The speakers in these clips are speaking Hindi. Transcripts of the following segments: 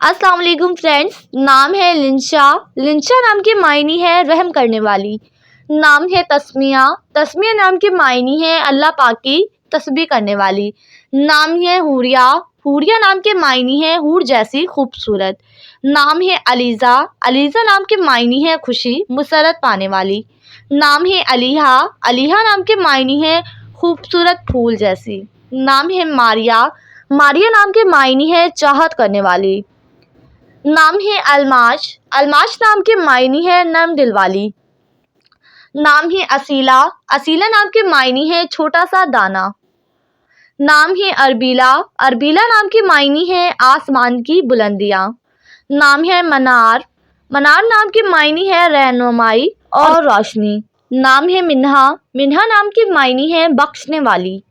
अस्सलाम वालेकुम फ्रेंड्स। नाम है लिंशा। लिंशा नाम की मायनी है रहम करने वाली। नाम है तस्मिया। तस्मिया नाम की मायनी है अल्लाह पाक की तस्बीह करने वाली। नाम है हुरिया। हुरिया नाम के मायनी है हूर जैसी खूबसूरत। नाम है अलीज़ा। अलीज़ा नाम के मायनी है खुशी मुसरत पाने वाली। नाम है अलीहा। अलीहा नाम के मायनी है खूबसूरत फूल जैसी। नाम है मारिया। मारिया नाम के मायनी है चाहत करने वाली। नाम है अलमाश। अलमाश नाम के मायनी है नर्म दिल वाली। नाम है असीला। असीला नाम के मायनी है छोटा सा दाना। नाम है अरबीला। अरबीला नाम की मायनी है आसमान की बुलंदियां। नाम है मनार। मनार नाम की मायनी है रहनुमाई और रोशनी। नाम है मिन्हा। मिन्हा नाम की मायनी है बख्शने वाली।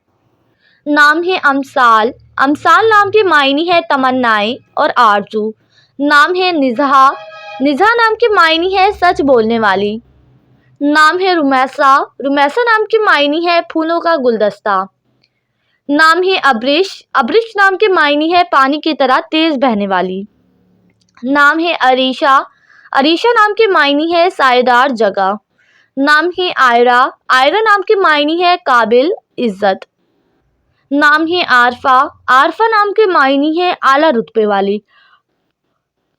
नाम है अमसाल। अमसाल नाम की मायनी है तमन्नाएं और आरजू। नाम है निजहा। निजहा नाम की मायनी है सच बोलने वाली। नाम है रुमैसा। रुमैसा नाम की मायनी है फूलों का गुलदस्ता। नाम है अब्रिश। अब्रिश नाम की मायनी है पानी की तरह तेज बहने वाली। नाम है अरीशा। अरीशा नाम की मायनी है सायेदार जगह। नाम है आयरा। आयरा नाम की मायनी है काबिल इज्जत। नाम है आरफा। आरफा नाम की मायनी है आला रुतबे वाली।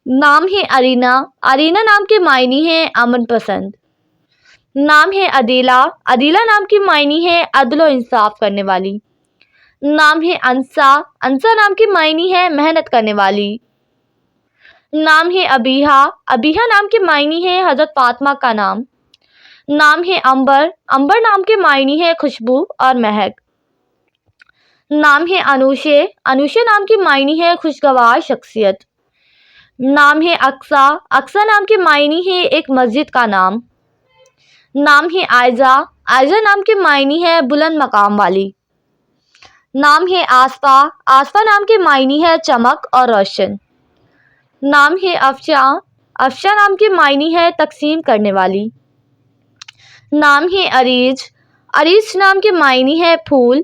नाम है अरीना। अरीना नाम की मायनी है अमन पसंद। नाम है अदीला। अदीला नाम की मायनी है अदलो इंसाफ करने वाली। नाम है अंसा। अंसा नाम की मायनी है मेहनत करने वाली। नाम है अबीहा। अबीहा नाम की मायनी है हजरत फातिमा का नाम। नाम है अंबर। अंबर नाम की मायनी है खुशबू और महक। नाम है अनुशे। अनुशे नाम की मायनी है खुशगवार शख्सियत। नाम है अक्सा। अक्सा नाम की मायनी है एक मस्जिद का नाम। नाम है आयजा। आयजा नाम की मायनी है बुलंद मकाम वाली। नाम है आसफा। आसफा नाम की मायनी है चमक और रोशन। नाम है अफशा। अफशा नाम की मायनी है तकसीम करने वाली। नाम है अरीज। अरीज नाम की मायनी है फूल